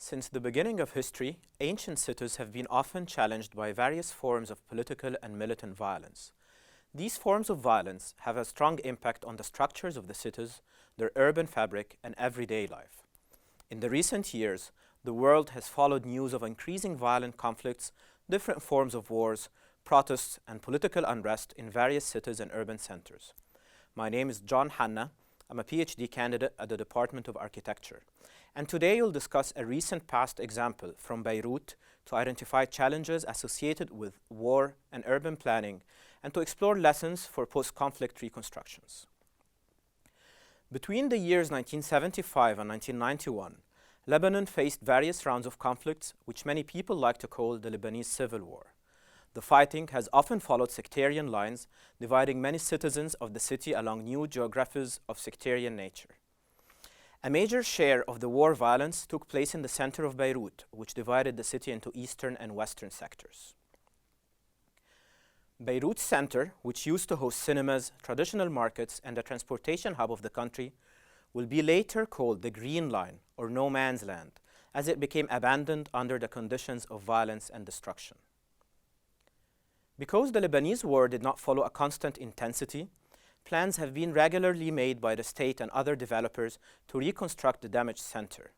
Since the beginning of history, ancient cities have been often challenged by various forms of political and militant violence. These forms of violence have a strong impact on the structures of the cities, their urban fabric, and everyday life. In the recent years, the world has followed news of increasing violent conflicts, different forms of wars, protests, and political unrest in various cities and urban centers. My name is John Hanna. I'm a PhD candidate at the Department of Architecture. And today we'll discuss a recent past example from Beirut to identify challenges associated with war and urban planning and to explore lessons for post-conflict reconstructions. Between the years 1975 and 1991, Lebanon faced various rounds of conflicts which many people like to call the Lebanese Civil War. The fighting has often followed sectarian lines, dividing many citizens of the city along new geographies of sectarian nature. A major share of the war violence took place in the center of Beirut, which divided the city into eastern and western sectors. Beirut's center, which used to host cinemas, traditional markets, and the transportation hub of the country, will be later called the Green Line, or No Man's Land, as it became abandoned under the conditions of violence and destruction. Because the Lebanese war did not follow a constant intensity, plans have been regularly made by the state and other developers to reconstruct the damaged center.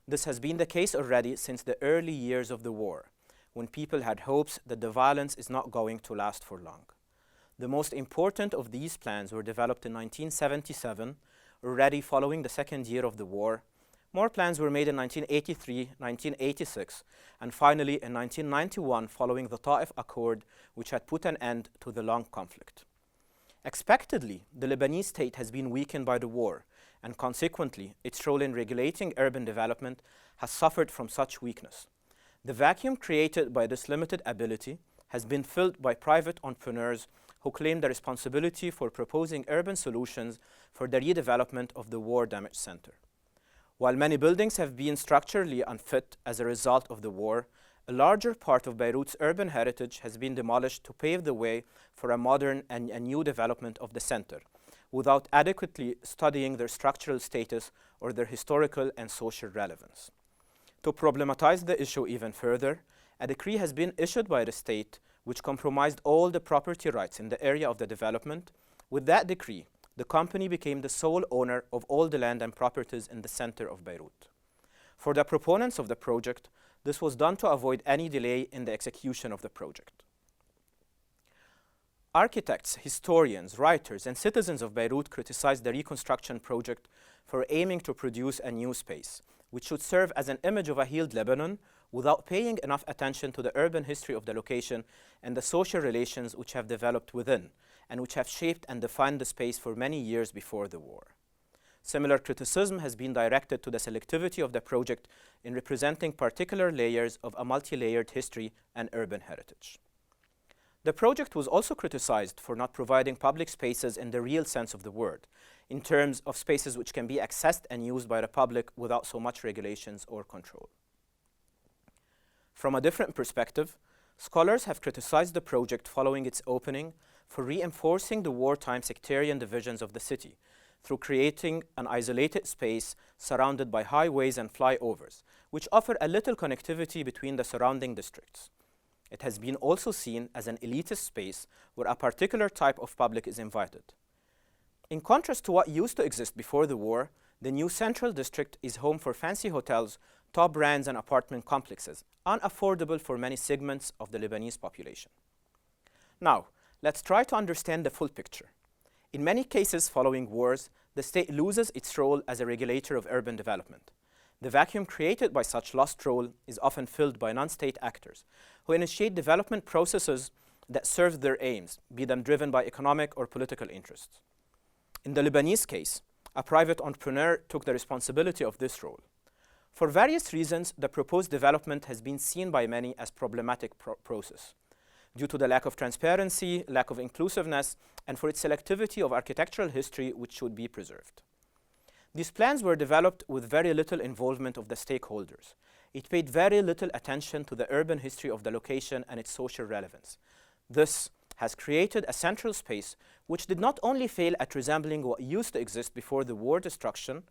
This has been the case already since the early years of the war, when people had hopes that the violence is not going to last for long. The most important of these plans were developed in 1977, already following the second year of the war. More plans were made in 1983, 1986, and finally in 1991 following the Ta'if Accord, which had put an end to the long conflict. Expectedly, the Lebanese state has been weakened by the war, and consequently, its role in regulating urban development has suffered from such weakness. The vacuum created by this limited ability has been filled by private entrepreneurs who claim the responsibility for proposing urban solutions for the redevelopment of the war-damaged center. While many buildings have been structurally unfit as a result of the war, a larger part of Beirut's urban heritage has been demolished to pave the way for a modern and a new development of the center, without adequately studying their structural status or their historical and social relevance. To problematize the issue even further, a decree has been issued by the state which compromised all the property rights in the area of the development. With that decree, the company became the sole owner of all the land and properties in the center of Beirut. For the proponents of the project, this was done to avoid any delay in the execution of the project. Architects, historians, writers, and citizens of Beirut criticized the reconstruction project for aiming to produce a new space, which should serve as an image of a healed Lebanon without paying enough attention to the urban history of the location and the social relations which have developed within, and which have shaped and defined the space for many years before the war. Similar criticism has been directed to the selectivity of the project in representing particular layers of a multi-layered history and urban heritage. The project was also criticized for not providing public spaces in the real sense of the word, in terms of spaces which can be accessed and used by the public without so much regulations or control. From a different perspective, scholars have criticized the project following its opening for reinforcing the wartime sectarian divisions of the city, through creating an isolated space surrounded by highways and flyovers, which offer a little connectivity between the surrounding districts. It has been also seen as an elitist space where a particular type of public is invited. In contrast to what used to exist before the war, the new central district is home for fancy hotels, top brands, and apartment complexes, unaffordable for many segments of the Lebanese population. Now, let's try to understand the full picture. In many cases following wars, the state loses its role as a regulator of urban development. The vacuum created by such lost role is often filled by non-state actors who initiate development processes that serve their aims, be them driven by economic or political interests. In the Lebanese case, a private entrepreneur took the responsibility of this role. For various reasons, the proposed development has been seen by many as problematic process, due to the lack of transparency, lack of inclusiveness, and for its selectivity of architectural history which should be preserved. These plans were developed with very little involvement of the stakeholders. It paid very little attention to the urban history of the location and its social relevance. This has created a central space which did not only fail at resembling what used to exist before the war destruction,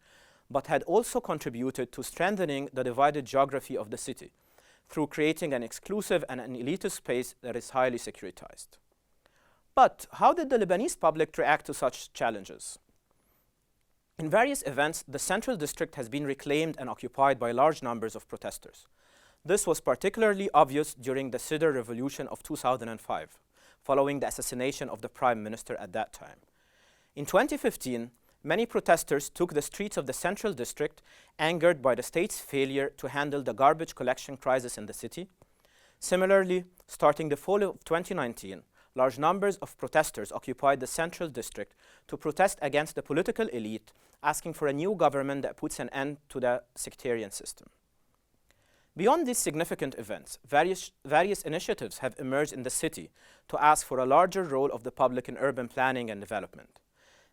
but had also contributed to strengthening the divided geography of the city through creating an exclusive and an elitist space that is highly securitized. But how did the Lebanese public react to such challenges? In various events, the central district has been reclaimed and occupied by large numbers of protesters. This was particularly obvious during the Sidr Revolution of 2005, following the assassination of the prime minister at that time. In 2015, many protesters took the streets of the central district, angered by the state's failure to handle the garbage collection crisis in the city. Similarly, starting the fall of 2019, large numbers of protesters occupied the central district to protest against the political elite, asking for a new government that puts an end to the sectarian system. Beyond these significant events, various initiatives have emerged in the city to ask for a larger role of the public in urban planning and development.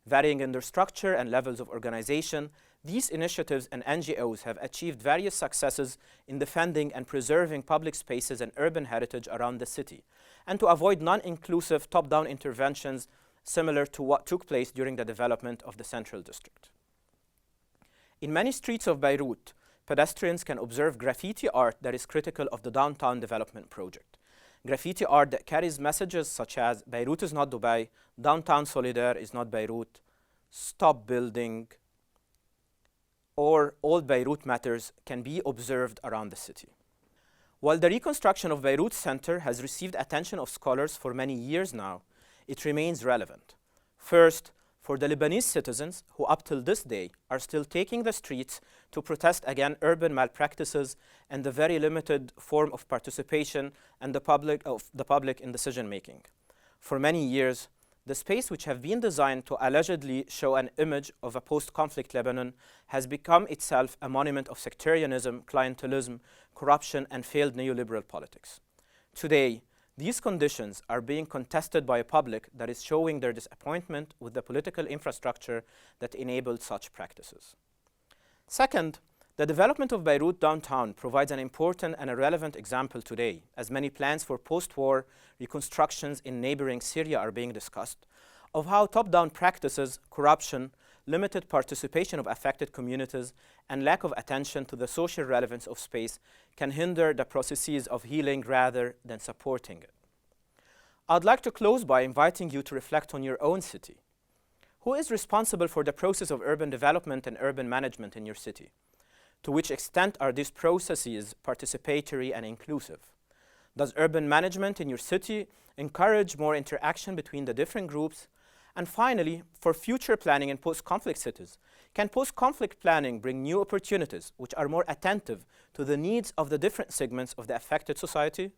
Varying in their structure and levels of organization, these initiatives and NGOs have achieved various successes in defending and preserving public spaces and urban heritage around the city, and to avoid non-inclusive top-down interventions similar to what took place during the development of the central district. In many streets of Beirut, pedestrians can observe graffiti art that is critical of the downtown development project. Graffiti art that carries messages such as Beirut is not Dubai, downtown Solidaire is not Beirut, stop building, or all Beirut matters can be observed around the city. While the reconstruction of Beirut Center has received attention of scholars for many years now, it remains relevant. First, for the Lebanese citizens who up till this day are still taking the streets to protest against urban malpractices and the very limited form of participation and the public in decision-making. For many years, the space which have been designed to allegedly show an image of a post-conflict Lebanon has become itself a monument of sectarianism, clientelism, corruption, and failed neoliberal politics. Today, these conditions are being contested by a public that is showing their disappointment with the political infrastructure that enabled such practices. Second, the development of Beirut downtown provides an important and a relevant example today, as many plans for post-war reconstructions in neighboring Syria are being discussed, of how top-down practices, corruption, limited participation of affected communities, and lack of attention to the social relevance of space can hinder the processes of healing rather than supporting it. I'd like to close by inviting you to reflect on your own city. Who is responsible for the process of urban development and urban management in your city? To which extent are these processes participatory and inclusive? Does urban management in your city encourage more interaction between the different groups? And finally, for future planning in post-conflict cities, can post-conflict planning bring new opportunities which are more attentive to the needs of the different segments of the affected society?